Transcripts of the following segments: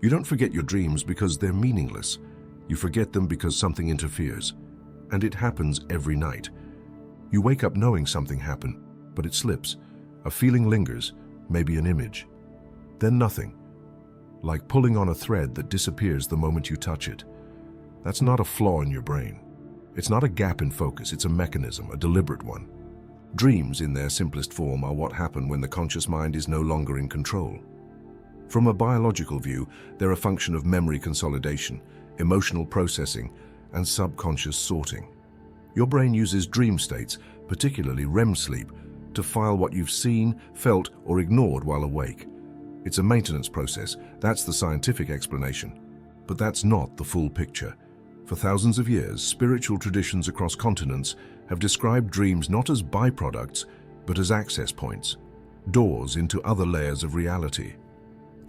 You don't forget your dreams because they're meaningless. You forget them because something interferes. And it happens every night. You wake up knowing something happened, but it slips. A feeling lingers, maybe an image. Then nothing. Like pulling on a thread that disappears the moment you touch it. That's not a flaw in your brain. It's not a gap in focus, it's a mechanism, a deliberate one. Dreams, in their simplest form, are what happen when the conscious mind is no longer in control. From a biological view, they're a function of memory consolidation, emotional processing, and subconscious sorting. Your brain uses dream states, particularly REM sleep, to file what you've seen, felt, or ignored while awake. It's a maintenance process, that's the scientific explanation. But that's not the full picture. For thousands of years, spiritual traditions across continents have described dreams not as byproducts, but as access points, doors into other layers of reality.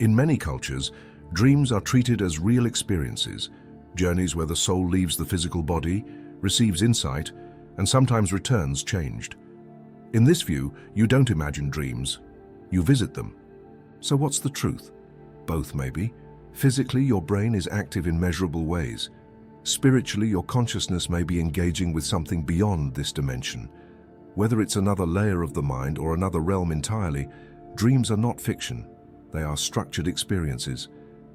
In many cultures, dreams are treated as real experiences, journeys where the soul leaves the physical body, receives insight, and sometimes returns changed. In this view, you don't imagine dreams, you visit them. So what's the truth? Both, maybe. Physically, your brain is active in measurable ways. Spiritually, your consciousness may be engaging with something beyond this dimension. Whether it's another layer of the mind or another realm entirely, dreams are not fiction. They are structured experiences,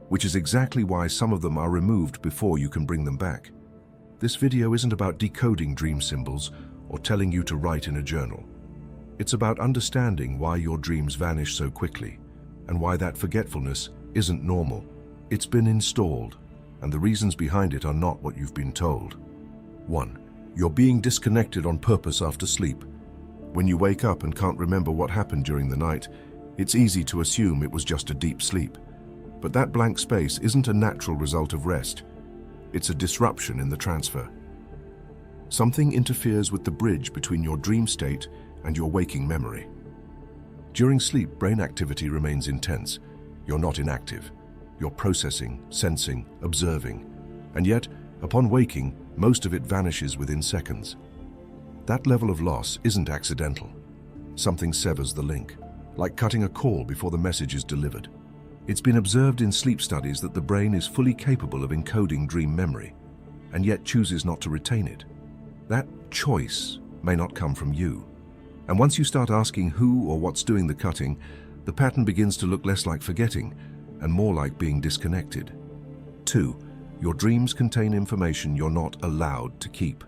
which is exactly why some of them are removed before you can bring them back. This video isn't about decoding dream symbols or telling you to write in a journal. It's about understanding why your dreams vanish so quickly and why that forgetfulness isn't normal. It's been installed, and the reasons behind it are not what you've been told. 1. You're being disconnected on purpose after sleep. When you wake up and can't remember what happened during the night, it's easy to assume it was just a deep sleep. But that blank space isn't a natural result of rest. It's a disruption in the transfer. Something interferes with the bridge between your dream state and your waking memory. During sleep, brain activity remains intense. You're not inactive. You're processing, sensing, observing. And yet, upon waking, most of it vanishes within seconds. That level of loss isn't accidental. Something severs the link, like cutting a call before the message is delivered. It's been observed in sleep studies that the brain is fully capable of encoding dream memory, and yet chooses not to retain it. That choice may not come from you. And once you start asking who or what's doing the cutting, the pattern begins to look less like forgetting and more like being disconnected. 2. Your dreams contain information you're not allowed to keep.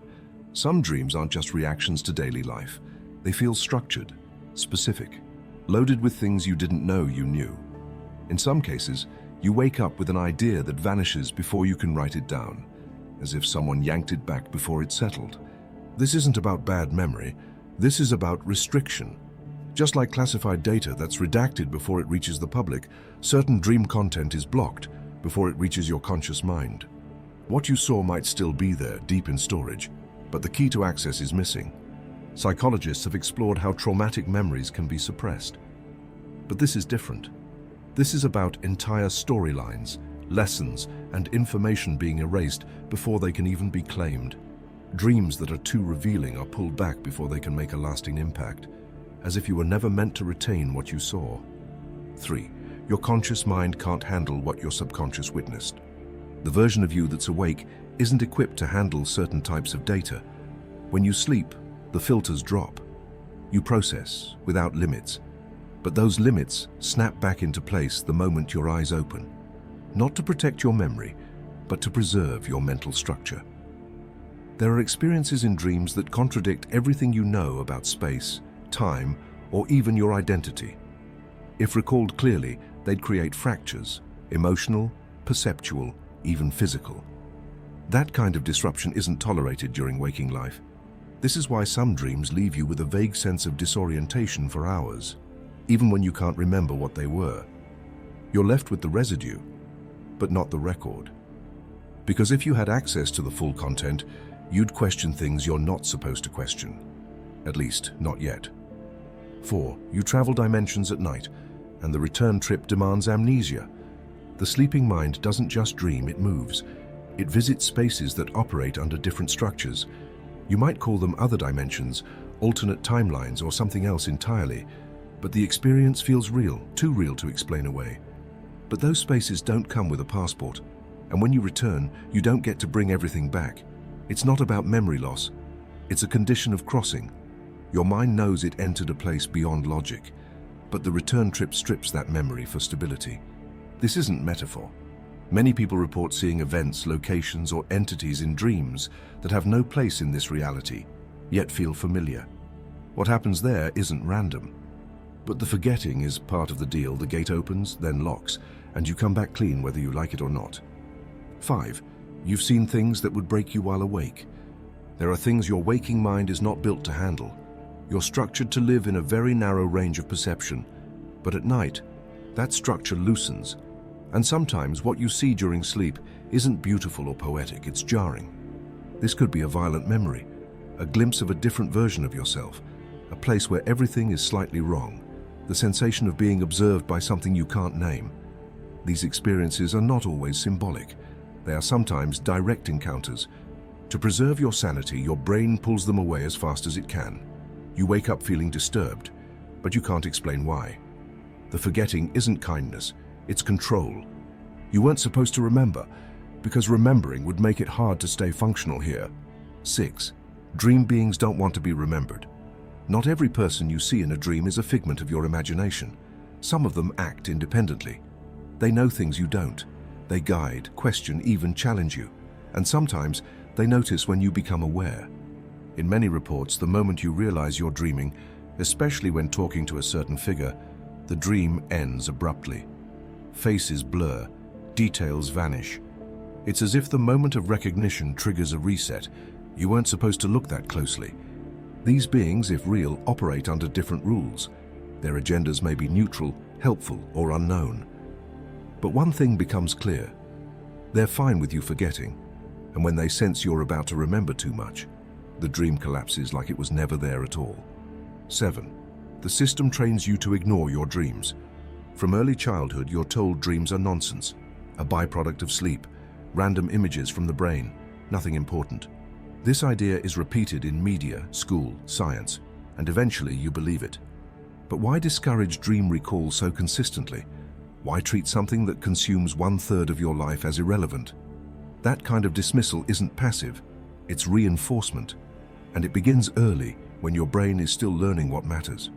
Some dreams aren't just reactions to daily life. They feel structured, specific, loaded with things you didn't know you knew. In some cases, you wake up with an idea that vanishes before you can write it down, as if someone yanked it back before it settled. This isn't about bad memory. This is about restriction. Just like classified data that's redacted before it reaches the public, certain dream content is blocked before it reaches your conscious mind. What you saw might still be there, deep in storage, but the key to access is missing. Psychologists have explored how traumatic memories can be suppressed. But this is different. This is about entire storylines, lessons, and information being erased before they can even be claimed. Dreams that are too revealing are pulled back before they can make a lasting impact, as if you were never meant to retain what you saw. 3. Your conscious mind can't handle what your subconscious witnessed. The version of you that's awake isn't equipped to handle certain types of data. When you sleep, the filters drop. You process without limits, but those limits snap back into place the moment your eyes open. Not to protect your memory, but to preserve your mental structure. There are experiences in dreams that contradict everything you know about space, time, or even your identity. If recalled clearly, they'd create fractures, emotional, perceptual, even physical. That kind of disruption isn't tolerated during waking life. This is why some dreams leave you with a vague sense of disorientation for hours, even when you can't remember what they were. You're left with the residue, but not the record. Because if you had access to the full content, you'd question things you're not supposed to question. At least, not yet. 4. You travel dimensions at night, and the return trip demands amnesia. The sleeping mind doesn't just dream, it moves. It visits spaces that operate under different structures. You might call them other dimensions, alternate timelines, or something else entirely, but the experience feels real, too real to explain away. But those spaces don't come with a passport, and when you return, you don't get to bring everything back. It's not about memory loss. It's a condition of crossing. Your mind knows it entered a place beyond logic, but the return trip strips that memory for stability. This isn't metaphor. Many people report seeing events, locations, or entities in dreams that have no place in this reality, yet feel familiar. What happens there isn't random. But the forgetting is part of the deal. The gate opens, then locks, and you come back clean whether you like it or not. 5. You've seen things that would break you while awake. There are things your waking mind is not built to handle. You're structured to live in a very narrow range of perception, but at night, that structure loosens. And sometimes what you see during sleep isn't beautiful or poetic, it's jarring. This could be a violent memory, a glimpse of a different version of yourself, a place where everything is slightly wrong, the sensation of being observed by something you can't name. These experiences are not always symbolic. They are sometimes direct encounters. To preserve your sanity, your brain pulls them away as fast as it can. You wake up feeling disturbed, but you can't explain why. The forgetting isn't kindness, it's control. You weren't supposed to remember, because remembering would make it hard to stay functional here. 6. Dream beings don't want to be remembered. Not every person you see in a dream is a figment of your imagination. Some of them act independently. They know things you don't. They guide, question, even challenge you. And sometimes they notice when you become aware. In many reports, the moment you realize you're dreaming, especially when talking to a certain figure, the dream ends abruptly. Faces blur, details vanish. It's as if the moment of recognition triggers a reset. You weren't supposed to look that closely. These beings, if real, operate under different rules. Their agendas may be neutral, helpful, or unknown. But one thing becomes clear. They're fine with you forgetting, and when they sense you're about to remember too much, the dream collapses like it was never there at all. 7. The system trains you to ignore your dreams. From early childhood, you're told dreams are nonsense, a byproduct of sleep, random images from the brain, nothing important. This idea is repeated in media, school, science, and eventually you believe it. But why discourage dream recall so consistently? Why treat something that consumes 1/3 of your life as irrelevant? That kind of dismissal isn't passive, it's reinforcement. And it begins early, when your brain is still learning what matters.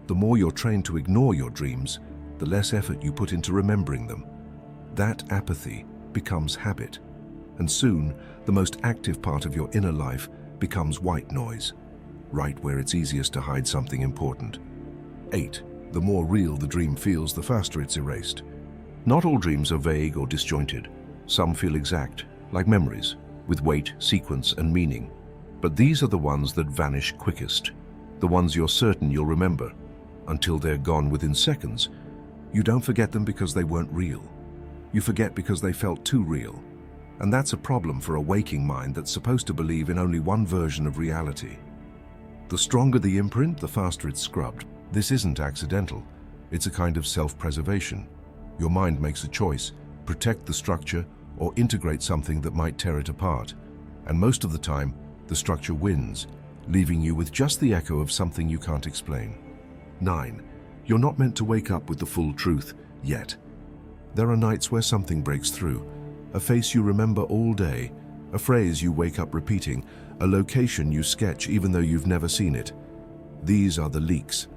The more you're trained to ignore your dreams, the less effort you put into remembering them. That apathy becomes habit. And soon, the most active part of your inner life becomes white noise, right where it's easiest to hide something important. 8. The more real the dream feels, the faster it's erased. Not all dreams are vague or disjointed. Some feel exact, like memories, with weight, sequence, and meaning. But these are the ones that vanish quickest, the ones you're certain you'll remember, until they're gone within seconds. You don't forget them because they weren't real. You forget because they felt too real. And that's a problem for a waking mind that's supposed to believe in only one version of reality. The stronger the imprint, the faster it's scrubbed. This isn't accidental. It's a kind of self-preservation. Your mind makes a choice: protect the structure or integrate something that might tear it apart. And most of the time, the structure wins, leaving you with just the echo of something you can't explain. 9. You're not meant to wake up with the full truth, yet. There are nights where something breaks through. A face you remember all day, a phrase you wake up repeating, a location you sketch even though you've never seen it. These are the leaks,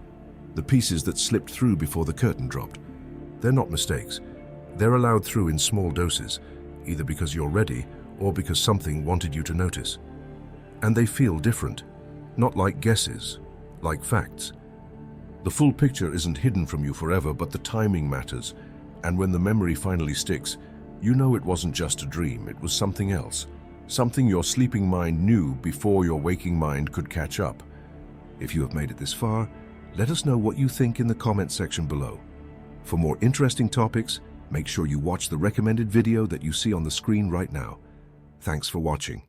the pieces that slipped through before the curtain dropped. They're not mistakes. They're allowed through in small doses, either because you're ready or because something wanted you to notice. And they feel different, not like guesses, like facts. The full picture isn't hidden from you forever, but the timing matters. And when the memory finally sticks, you know it wasn't just a dream, it was something else. Something your sleeping mind knew before your waking mind could catch up. If you have made it this far, let us know what you think in the comment section below. For more interesting topics, make sure you watch the recommended video that you see on the screen right now. Thanks for watching.